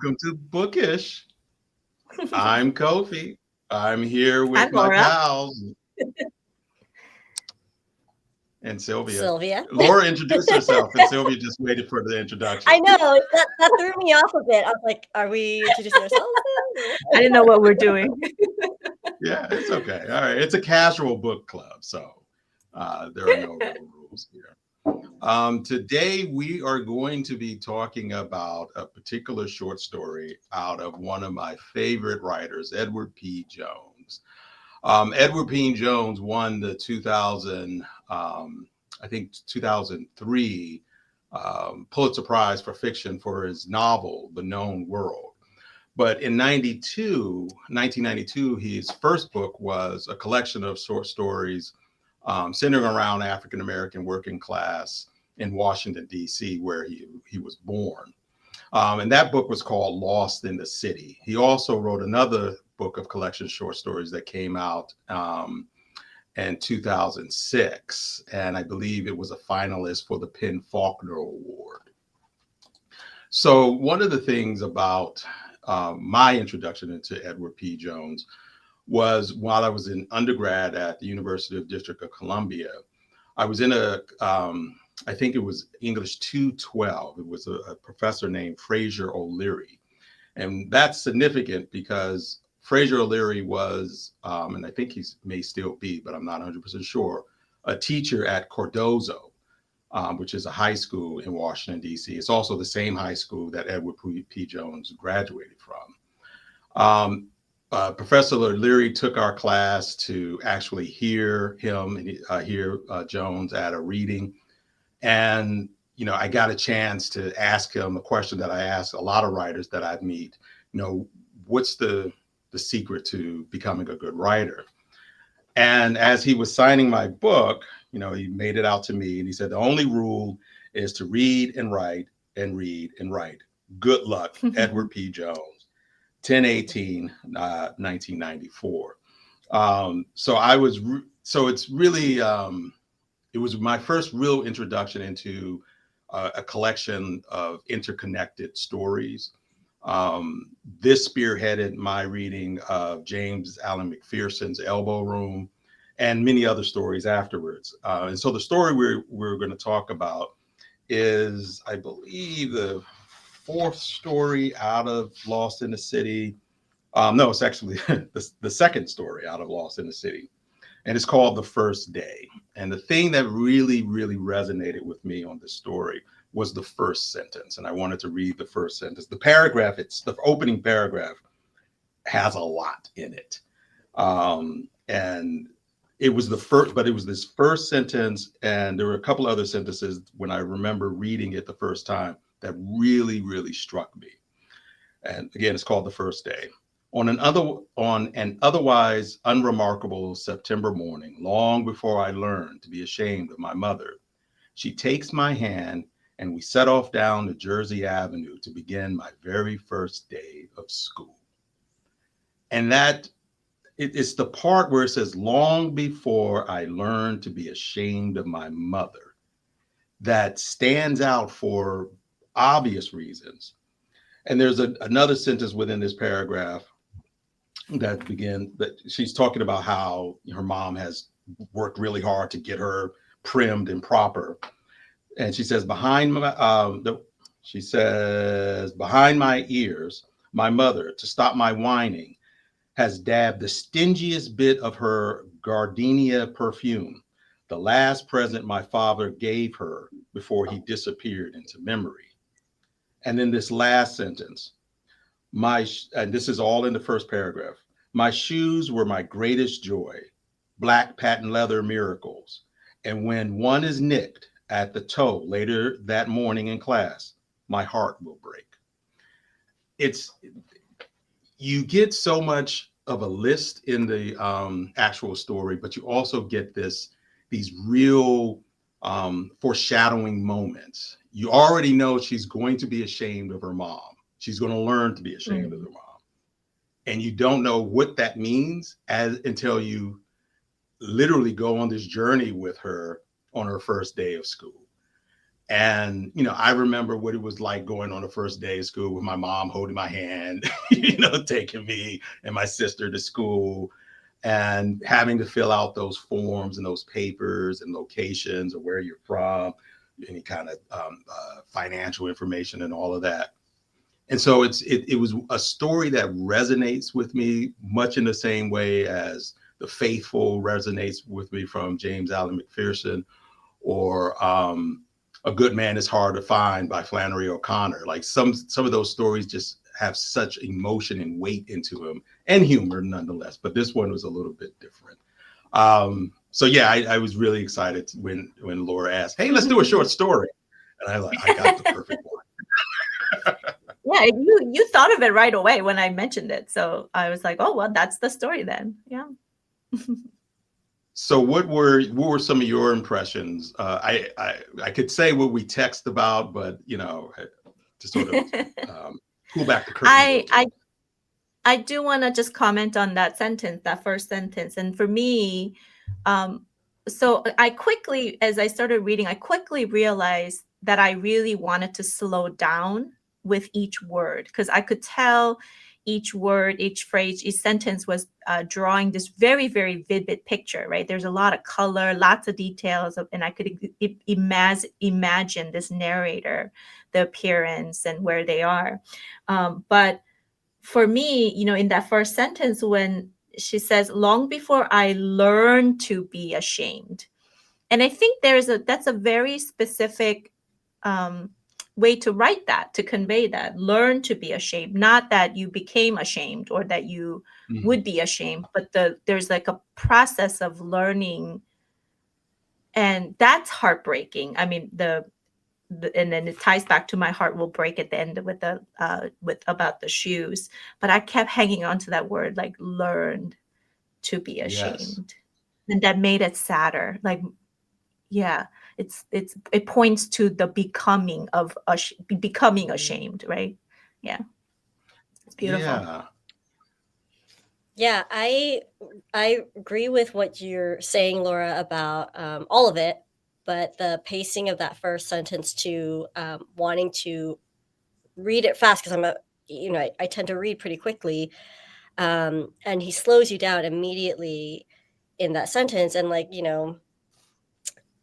Welcome to Bookish. I'm Kofi. I'm here with I'm my Laura. pals and Sylvia. Sylvia. Laura introduced herself, and Sylvia just waited for the I introduction. know that threw me off a bit. I was like, "Are we introducing ourselves now?" or I didn't know what we're doing. Yeah, it's okay. All right. It's a casual book club, so there are no real rules here. Today, we are going to be talking about a particular short story out of one of my favorite writers, Edward P. Jones. Edward P. Jones won the 2003 Pulitzer Prize for fiction for his novel, The Known World. But in 1992, his first book was a collection of short stories centering around African American working class in Washington, D.C., where he was born. And that book was called Lost in the City. He also wrote another book of collection short stories that came out in 2006. And I believe it was a finalist for the PEN/Faulkner Award. So one of the things about my introduction into Edward P. Jones was while I was in undergrad at the University of District of Columbia. I was in I think it was English 212. It was a professor named Fraser O'Leary. And that's significant because Fraser O'Leary was, and I think he may still be, but I'm not 100% sure, a teacher at Cardozo, which is a high school in Washington, D.C. It's also the same high school that Edward P. Jones graduated from. Professor Leary took our class to actually hear him and hear Jones at a reading. And, I got a chance to ask him a question that I ask a lot of writers that I meet, what's the secret to becoming a good writer? And as he was signing my book, he made it out to me and he said, the only rule is to read and write and read and write. Good luck, Edward P. Jones, 10/18/1994. So it's really, it was my first real introduction into a collection of interconnected stories. This spearheaded my reading of James Allen McPherson's Elbow Room and many other stories afterwards. And so the story we're going to talk about is, I believe, the fourth story out of Lost in the City. No, it's actually the second story out of Lost in the City. And it's called The First Day. And the thing that really, really resonated with me on this story was the first sentence. And I wanted to read the first sentence. The opening paragraph has a lot in it. And it was this first sentence. And there were a couple other sentences when I remember reading it the first time that really, really struck me. And again, it's called The First Day. On an otherwise unremarkable September morning, long before I learned to be ashamed of my mother, she takes my hand and we set off down the Jersey Avenue to begin my very first day of school. And it's the part where it says, long before I learned to be ashamed of my mother, that stands out for obvious reasons. And there's another sentence within this paragraph that she's talking about how her mom has worked really hard to get her primed and proper. And she says, behind my ears, my mother, to stop my whining, has dabbed the stingiest bit of her gardenia perfume, the last present my father gave her before he disappeared into memory. And then this last sentence, and this is all in the first paragraph. My shoes were my greatest joy, black patent leather miracles. And when one is nicked at the toe later that morning in class, my heart will break. You get so much of a list in the actual story, but you also get these real foreshadowing moments. You already know she's going to be ashamed of her mom. She's going to learn to be ashamed of her mom. And you don't know what that means until you literally go on this journey with her on her first day of school. And, I remember what it was like going on the first day of school with my mom holding my hand, taking me and my sister to school and having to fill out those forms and those papers and locations or where you're from, any kind of financial information and all of that. And so it was a story that resonates with me much in the same way as The Faithful resonates with me from James Allen McPherson, or A Good Man is Hard to Find by Flannery O'Connor. Like some of those stories just have such emotion and weight into them, and humor nonetheless. But this one was a little bit different. So yeah, I was really excited when Laura asked, "Hey, let's do a short story," and I got the perfect one. Yeah, you thought of it right away when I mentioned it. So I was like, oh, well, that's the story then. Yeah. So what were some of your impressions? I could say what we text about, but to sort of pull back the curtain. I do want to just comment on that sentence, that first sentence. And for me, so I quickly, as I started reading, I quickly realized that I really wanted to slow down with each word, because I could tell each word, each phrase, each sentence was drawing this very, very vivid picture, right? There's a lot of color, lots of details, and I could imagine this narrator, the appearance and where they are. But for me, in that first sentence, when she says, long before I learned to be ashamed. And I think that's a very specific way to write that, to convey that. Learn to be ashamed, not that you became ashamed or that you would be ashamed, but there's like a process of learning, and that's heartbreaking. I mean, and then it ties back to my heart will break at the end with about the shoes. But I kept hanging on to that word, like learned to be ashamed. Yes. And that made it sadder. Like, yeah, it points to the becoming ashamed, right? Yeah, it's beautiful. Yeah, I agree with what you're saying, Laura, about all of it, but the pacing of that first sentence to wanting to read it fast, because I tend to read pretty quickly, and he slows you down immediately in that sentence, and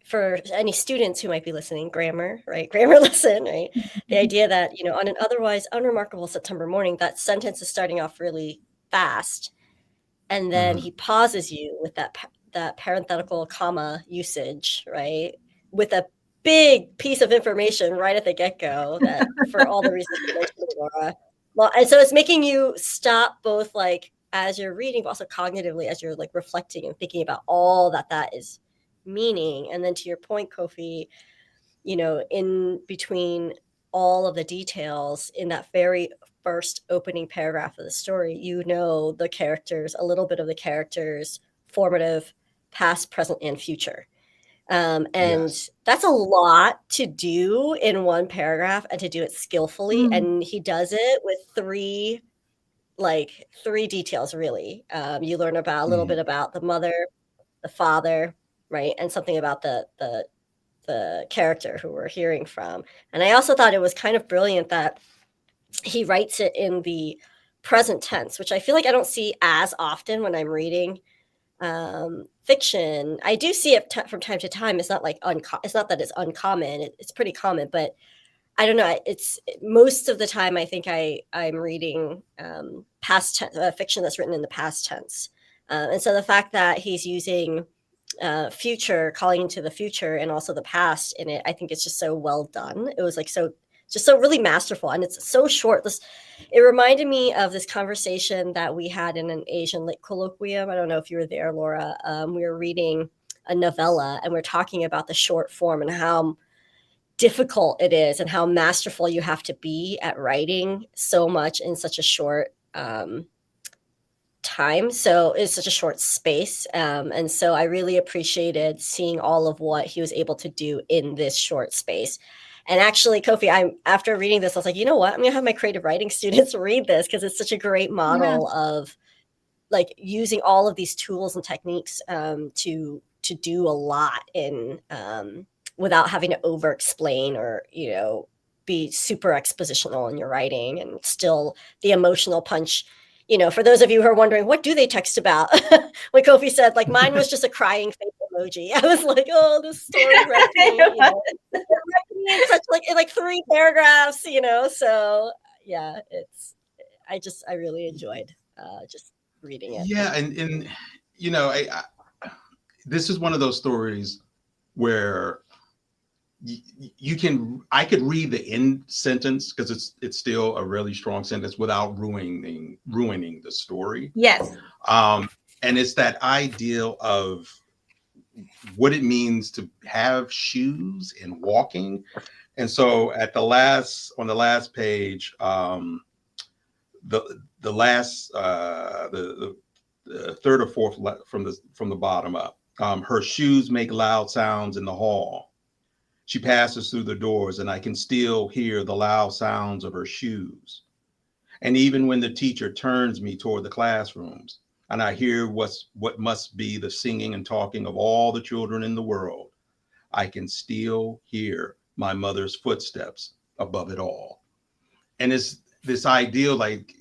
for any students who might be listening, grammar, right? Grammar lesson, right? The idea that, on an otherwise unremarkable September morning, that sentence is starting off really fast. And then he pauses you with that parenthetical comma usage, right? With a big piece of information right at the get-go that for all the reasons you mentioned, Laura. Well, and so it's making you stop both like as you're reading, but also cognitively as you're like reflecting and thinking about all that is meaning. And then to your point, Kofi, in between all of the details in that very first opening paragraph of the story, the characters, a little bit of the characters, formative, past, present, and future. And yes. That's a lot to do in one paragraph and to do it skillfully. And he does it with three details, really. You learn about a little bit about the mother, the father, right? And something about the character who we're hearing from. And I also thought it was kind of brilliant that he writes it in the present tense, which I feel like I don't see as often when I'm reading fiction. I do see it from time to time. It's not like it's not that it's uncommon. It's pretty common, but I don't know. It's most of the time I think I'm reading past tense fiction that's written in the past tense, and so the fact that he's using future, calling into the future and also the past in it, I think it's just so well done. It was like so really masterful, and it's so short. It reminded me of this conversation that we had in an Asian Lit colloquium. I don't know if you were there, Laura. We were reading a novella and we're talking about the short form and how difficult it is and how masterful you have to be at writing so much in such a short time. So it's such a short space. And so I really appreciated seeing all of what he was able to do in this short space. And actually, Kofi, after reading this, I was like, you know what? I'm going to have my creative writing students read this because it's such a great model of like using all of these tools and techniques to do a lot in without having to over explain or, be super expositional in your writing, and still the emotional punch. For those of you who are wondering, what do they text about? When Kofi said, like, mine was just a crying face emoji. I was like, oh, this story wrecked me, It wrecked me in like 3 paragraphs, so yeah, I really enjoyed just reading it. Yeah, and this is one of those stories where I could read the end sentence, because it's still a really strong sentence, without ruining the story. Yes. And it's that ideal of what it means to have shoes and walking. And so on the last page, the third or fourth from the bottom up, her shoes make loud sounds in the hall. She passes through the doors, and I can still hear the loud sounds of her shoes. And even when the teacher turns me toward the classrooms, and I hear what must be the singing and talking of all the children in the world, I can still hear my mother's footsteps above it all. And it's this ideal, like,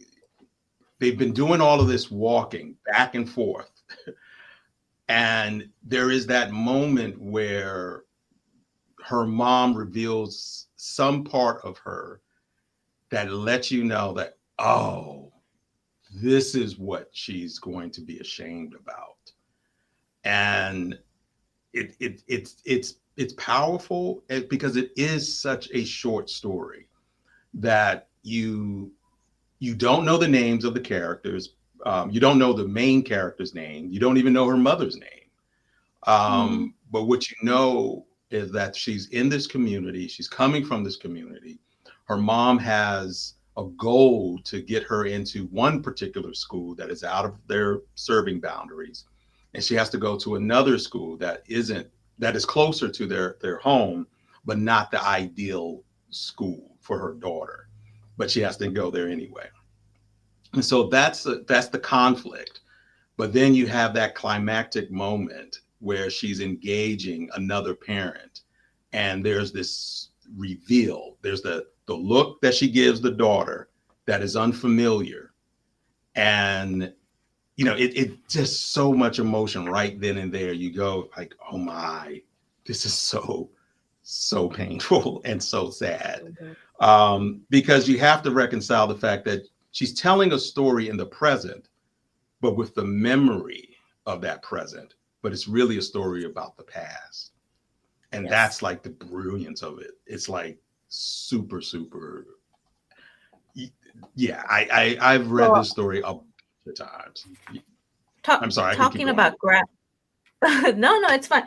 they've been doing all of this walking back and forth. And there is that moment where her mom reveals some part of her that lets you know that, oh, this is what she's going to be ashamed about. And it's powerful, because it is such a short story that you don't know the names of the characters. You don't know the main character's name. You don't even know her mother's name. But what you know is that she's in this community. She's coming from this community. Her mom has a goal to get her into one particular school that is out of their serving boundaries. And she has to go to another school that is closer to their home, but not the ideal school for her daughter. But she has to go there anyway. And so that's the conflict. But then you have that climactic moment where she's engaging another parent, and there's this reveal. There's the look that she gives the daughter that is unfamiliar. And, it just so much emotion right then and there. You go like, oh my, this is so painful and so sad. Because you have to reconcile the fact that she's telling a story in the present, but with the memory of that present. But it's really a story about the past. And that's like the brilliance of it. It's like super, super. Yeah, I've read this story a bunch of times. I'm sorry. Talking about grammar. No, it's fine.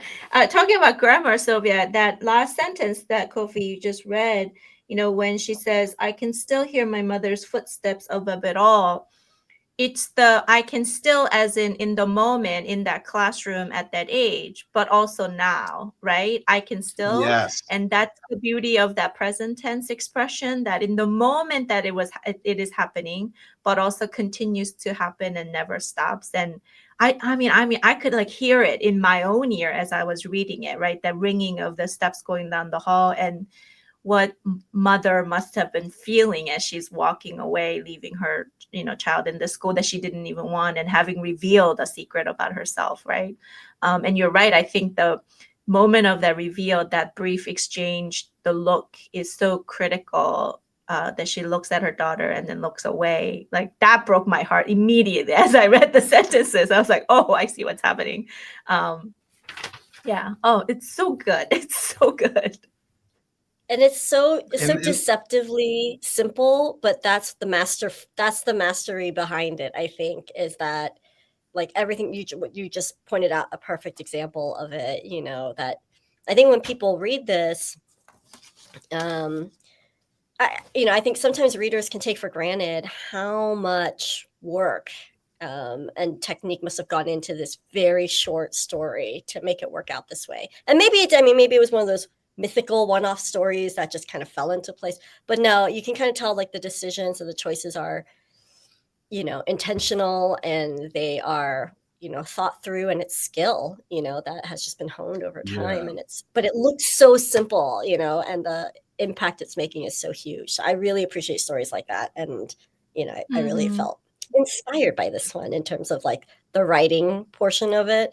Talking about grammar, Sylvia, that last sentence that Kofi just read, when she says, I can still hear my mother's footsteps above it all. It's the I can still, as in the moment, in that classroom at that age, but also now, right? I can still. Yes. And that's the beauty of that present tense expression, that in the moment that it is happening, but also continues to happen and never stops. And I mean, I could like hear it in my own ear as I was reading it, right? The ringing of the steps going down the hall, and what mother must have been feeling as she's walking away, leaving her, child in the school that she didn't even want, and having revealed a secret about herself, right? And you're right. I think the moment of that reveal, that brief exchange, the look is so critical, that she looks at her daughter and then looks away. Like, that broke my heart immediately as I read the sentences. I was like, oh, I see what's happening. Yeah. Oh, it's so good. It's so good. And it's so deceptively simple, but that's the mastery behind it, I think, is that, like, everything you just pointed out, a perfect example of it, that I think when people read this, I think sometimes readers can take for granted how much work and technique must have gone into this very short story to make it work out this way. And maybe it was one of those mythical one-off stories that just kind of fell into place. But no, you can kind of tell, like, the decisions and the choices are, intentional, and they are thought through, and it's skill, that has just been honed over time. Yeah. And but it looks so simple, and the impact it's making is so huge. So I really appreciate stories like that. And, I really Mhm. felt inspired by this one in terms of like the writing portion of it.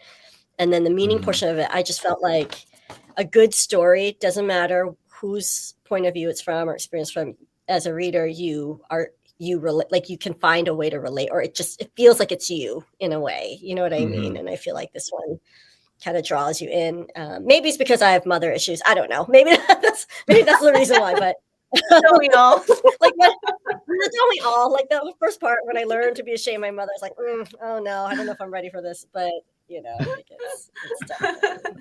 And then the meaning Mhm. portion of it, I just felt like a good story, doesn't matter whose point of view it's from or experience from. As a reader, you relate, like you can find a way to relate, or it feels like it's you in a way. You know what I mean? Mhm. And I feel like this one kind of draws you in. Maybe it's because I have mother issues. I don't know. Maybe that's the reason why. But Don't we all? like don't we all, like the first part when I learned to be ashamed of my mother, I was like, oh no, I don't know if I'm ready for this. But like it's definitely,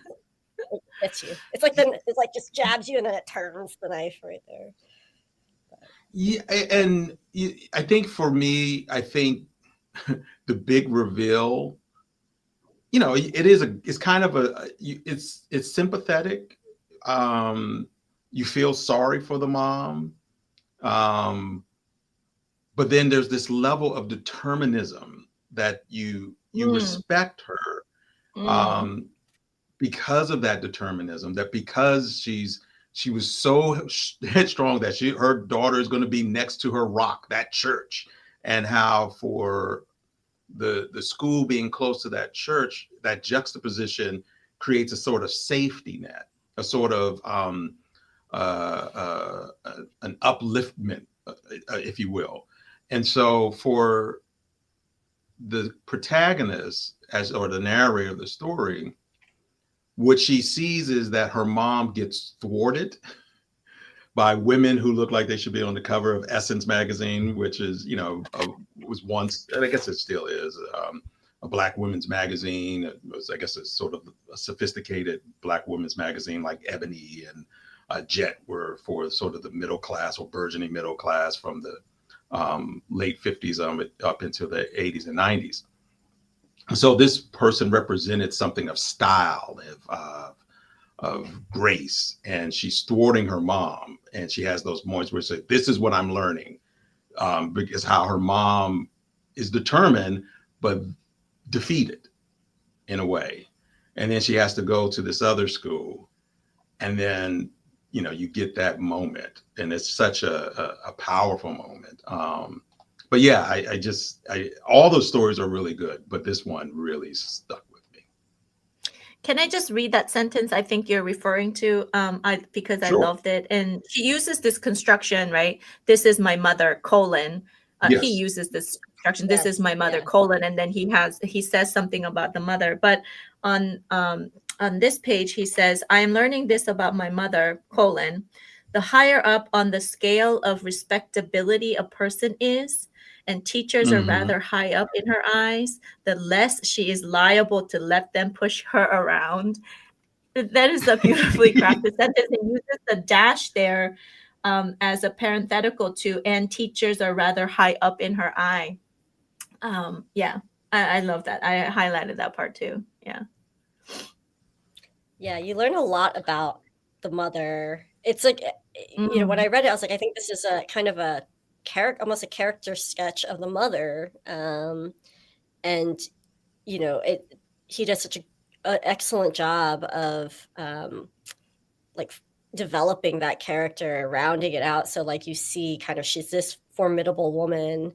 it gets you. It's like just jabs you and then it turns the knife right there. Yeah, and I think for me, I think the big reveal, it's kind of it's sympathetic. You feel sorry for the mom, um, but then there's this level of determinism that you Mm, respect her, mm, um, because of that determinism. That because she was so headstrong that her daughter is going to be next to her rock, that church, and how for the school being close to that church, that juxtaposition creates a sort of safety net, a sort of an upliftment, if you will. And so for the protagonist, or the narrator of the story, what she sees is that her mom gets thwarted by women who look like they should be on the cover of Essence magazine, which is, was once, and I guess it still is, a Black women's magazine. It was, I guess, it's sort of a sophisticated Black women's magazine, like Ebony and Jet were for sort of the middle class or burgeoning middle class from the late 50s up into the 80s and 90s. So this person represented something of style, of grace, and she's thwarting her mom, and she has those moments where she says, this is what I'm learning, because how her mom is determined but defeated in a way, and then she has to go to this other school, and then you get that moment, and it's such a powerful moment. But yeah, all those stories are really good, but this one really stuck with me. Can I just read that sentence I think you're referring to? Because I Sure. loved it. And she uses this construction, right? This is my mother, colon. He Yes. uses this construction. This is Yes, my mother, yeah. colon. And then he says something about the mother. But on this page, he says, I am learning this about my mother, colon. The higher up on the scale of respectability a person is, and teachers are Hmm. rather high up in her eyes, the less she is liable to let them push her around. That is a beautifully crafted sentence. It uses the dash there as a parenthetical to, and teachers are rather high up in her eye. Yeah, I love that. I highlighted that part too. Yeah. Yeah, you learn a lot about the mother. It's like, when Mm, I read it, I was like, I think this is a kind of a almost a character sketch of the mother. And it he does such a excellent job of like developing that character, rounding it out. So like you see kind of she's this formidable woman.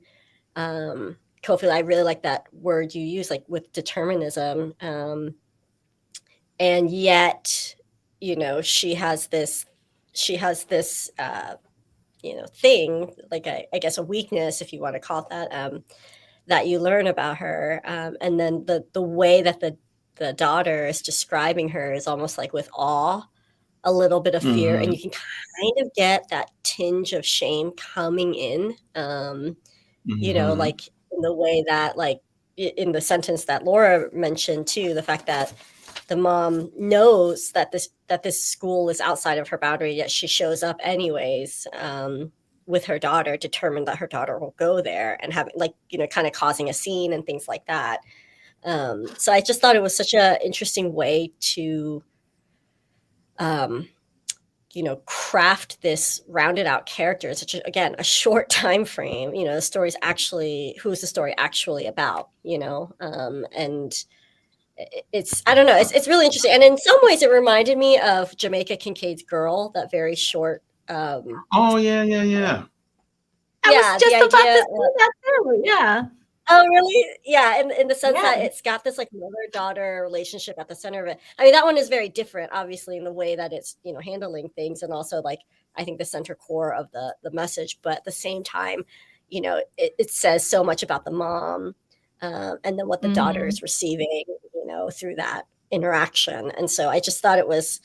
Kofi, I really like that word you use, like with determinism. And yet, she has this thing, like I guess a weakness, if you want to call it that, that you learn about her. And then the way that the daughter is describing her is almost like with awe, a little bit of fear, and Hmm. you can kind of get that tinge of shame coming in. Hmm. Like in the way that, like in the sentence that Laura mentioned too, the fact that the mom knows that this school is outside of her boundary, yet she shows up anyways, with her daughter, determined that her daughter will go there, and having, like, kind of causing a scene and things like that. So I just thought it was such a interesting way to um, craft this rounded out character in such again, a short time frame. The story's actually, who's the story actually about, and I don't know, it's really interesting. And in some ways it reminded me of Jamaica Kincaid's Girl, that very short. Oh, yeah. I was just about to idea, say that too. Yeah. Oh, really? Yeah, in the sense that Yeah. it's got this like mother-daughter relationship at the center of it. I mean, that one is very different, obviously, in the way that it's, handling things, and also like I think the center core of the message. But at the same time, it says so much about the mom, and then what the daughter Mhm. is receiving, through that interaction. And so I just thought it was,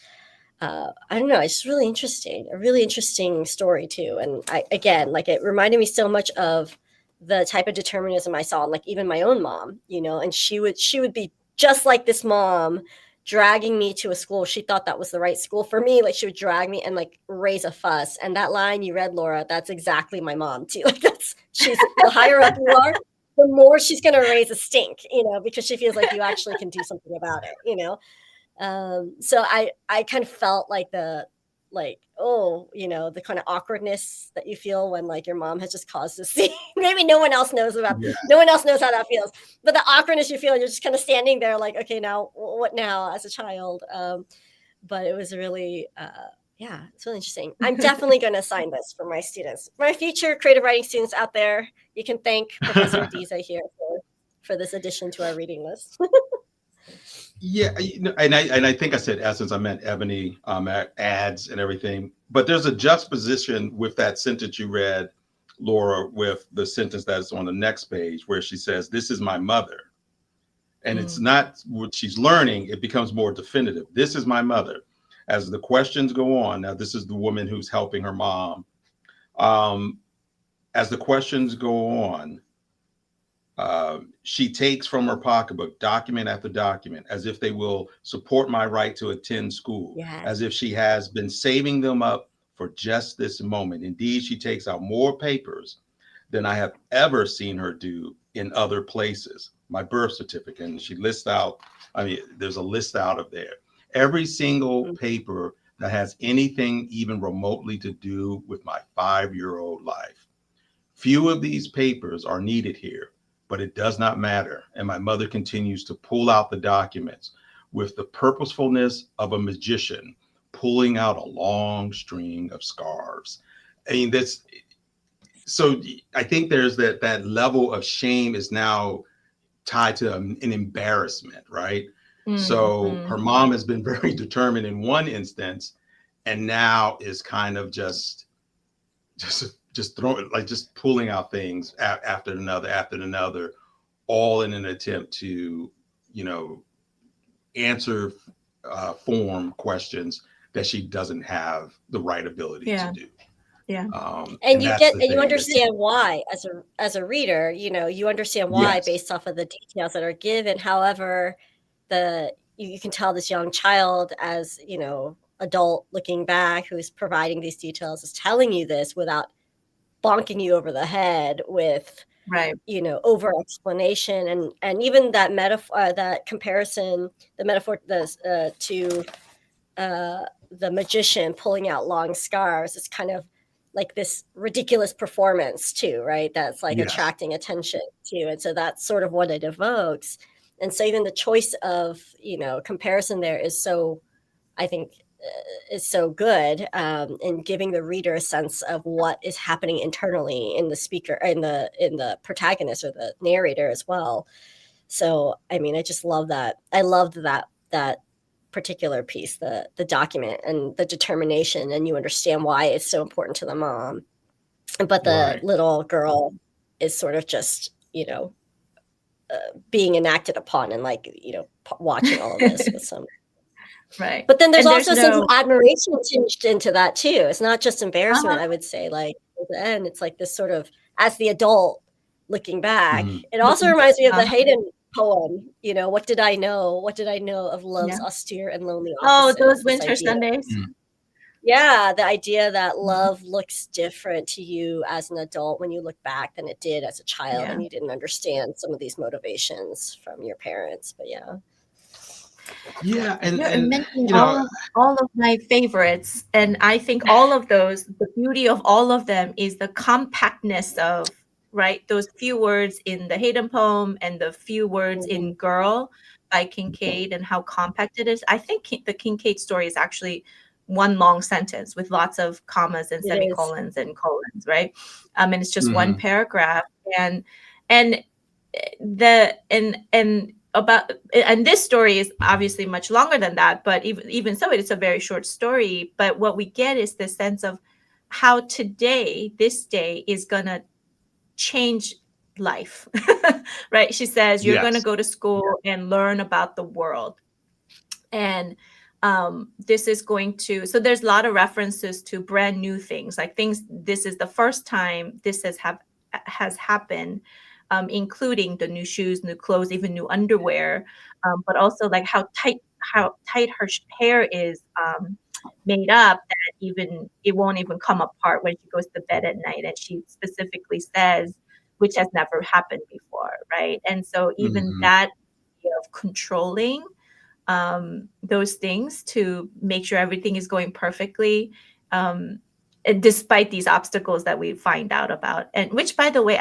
I don't know, it's just really interesting, a really interesting story too. And again, like it reminded me so much of the type of determinism I saw in like even my own mom, and she would be just like this mom, dragging me to a school. She thought that was the right school for me. Like she would drag me and like raise a fuss. And that line you read, Laura, that's exactly my mom too. Like she's the higher up you are, the more she's going to raise a stink, because she feels like you actually can do something about it. So I kind of felt like the kind of awkwardness that you feel when like your mom has just caused this scene. Maybe no one else knows Yeah. no one else knows how that feels, but the awkwardness you feel, you're just kind of standing there like, okay, now what now as a child. But it was really yeah, it's really interesting. I'm definitely going to assign this for my students, my future creative writing students out there. You can thank Professor Adiza here for this addition to our reading list. Yeah, and I think I said Essence, I meant Ebony, ads and everything. But there's a juxtaposition with that sentence you read, Laura, with the sentence that's on the next page where she says, "This is my mother." And it's not what she's learning, it becomes more definitive. This is my mother. As the questions go on, now this is the woman who's helping her mom. As the questions go on, she takes from her pocketbook document after document as if they will support my right to attend school, Yes. as if she has been saving them up for just this moment. Indeed, she takes out more papers than I have ever seen her do in other places. My birth certificate, and she lists out, there's a list out of there. Every single paper that has anything even remotely to do with my 5-year-old life. Few of these papers are needed here, but it does not matter. And my mother continues to pull out the documents with the purposefulness of a magician pulling out a long string of scarves. I mean, so I think there's that level of shame is now tied to an embarrassment, right? So her mom has been very determined in one instance, and now is kind of just throwing, like just pulling out things after another, all in an attempt to, answer form questions that she doesn't have the right ability to do. Yeah. And you understand why as a reader, you understand why based off of the details that are given. However, you can tell this young child as, adult looking back, who's providing these details, is telling you this without bonking you over the head with, over explanation. And even that metaphor, that comparison, the metaphor to the magician pulling out long scarves, is kind of like this ridiculous performance too, right? That's like attracting attention too. And so that's sort of what it evokes. And so even the choice of, comparison there is so, I think, is so good in giving the reader a sense of what is happening internally in the speaker, in the protagonist or the narrator as well. So, I mean, I just love that. I loved that particular piece, the document and the determination, and you understand why it's so important to the mom. But the little girl is sort of just, being enacted upon and like, watching all of this with some. Right. But then there's also some admiration tinged into that too. It's not just embarrassment, I would say. Like at the end, it's like this sort of, as the adult looking back, it also reminds me of the Hayden poem, what did I know? What did I know of love's austere and lonely opposite? Oh, those winter Sundays. Yeah, the idea that love looks different to you as an adult when you look back than it did as a child, and you didn't understand some of these motivations from your parents. But yeah. Yeah, You're mentioning you know, all of my favorites, and I think all of those, the beauty of all of them is the compactness of, right, those few words in the Hayden poem and the few words in Girl by Kincaid, and how compact it is. I think the Kincaid story is actually one long sentence with lots of commas and It is. semicolons and colons, right? And it's just one mhm. paragraph, and and about, and this story is obviously much longer than that, but even so, it's a very short story. But what we get is the sense of how today, this day, is gonna change life. Right? She says you're gonna Yes. go to school and learn about the world, and this is going to, so there's a lot of references to brand new things, like things, this is the first time this has happened, including the new shoes, new clothes, even new underwear, but also like how tight her hair is made up, that even it won't even come apart when she goes to bed at night. And she specifically says, which has never happened before, right? And so even Mhm. that idea of controlling those things to make sure everything is going perfectly, and despite these obstacles that we find out about, and which, by the way,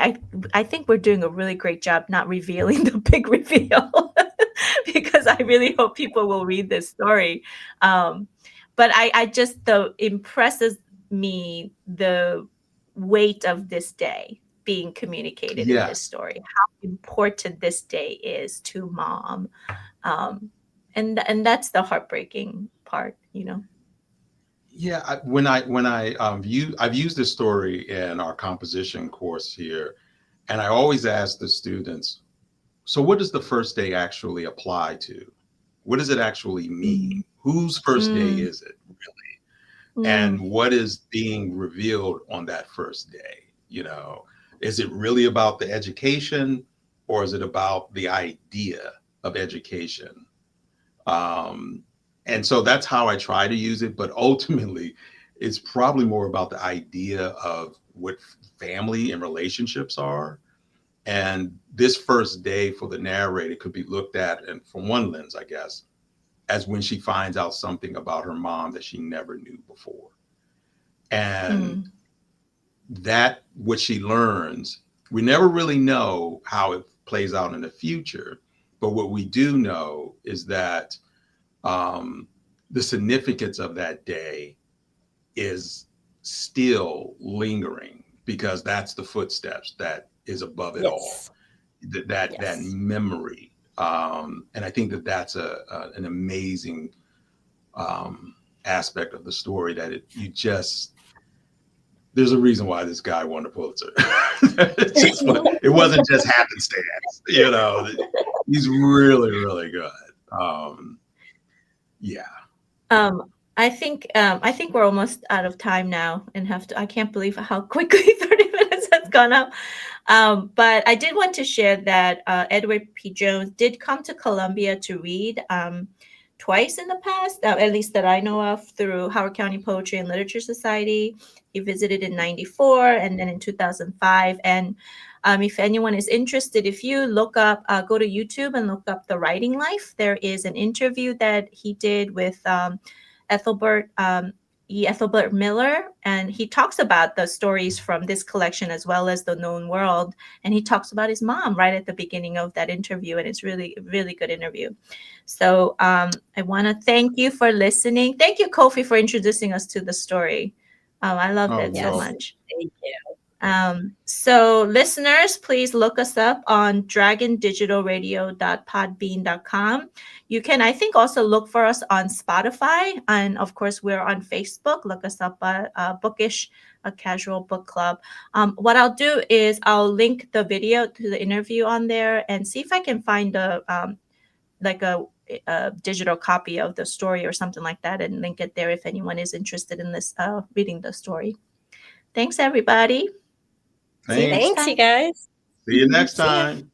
I think we're doing a really great job not revealing the big reveal, because I really hope people will read this story. But I just, the impresses me the weight of this day being communicated in this Yes. story, how important this day is to Mom. um, and that's the heartbreaking part, you know. Yeah, when I I've used this story in our composition course here, and I always ask the students, so what does the first day actually apply to? What does it actually Mm, mean? Whose first day mm, is it really? And mm, what is being revealed on that first day? You know, is it really about the education, or is it about the idea of education? Um, and so that's how I try to use it. But ultimately, it's probably more about the idea of what family and relationships are. And this first day for the narrator could be looked at, and from one lens, I guess, as when she finds out something about her mom that she never knew before. And mm, that, what she learns, we never really know how it plays out in the future. But what we do know is that um, the significance of that day is still lingering, because that's the footsteps that is above it all. Yes. That Yes. memory, and I think that that's an amazing um, aspect of the story, that you just, there's a reason why this guy won the Pulitzer. It wasn't just happenstance, you know. He's really, really good. Um, yeah. I think we're almost out of time now, and have to, I can't believe how quickly 30 minutes has gone up. But I did want to share that Edward P. Jones did come to Columbia to read twice in the past, at least that I know of, through Howard County Poetry and Literature Society. He visited in '94 and then in 2005. And if anyone is interested, if you look up, go to YouTube and look up The Writing Life, there is an interview that he did with Ethelbert. Ethelbert Miller, and he talks about the stories from this collection as well as the known world, and he talks about his mom right at the beginning of that interview, and it's really, really good interview. So I want to thank you for listening. Thank you, Kofi, for introducing us to the story. I loved Oh, it so Yes. no. much. Thank you. So listeners, please look us up on dragondigitalradio.podbean.com. You can, I think, also look for us on Spotify. And of course, we're on Facebook. Look us up at Bookish, a casual book club. What I'll do is I'll link the video to the interview on there and see if I can find like a digital copy of the story or something like that, and link it there if anyone is interested in this reading the story. Thanks, everybody. See you next Thanks. Thanks, you time. guys. See you next See ya. time.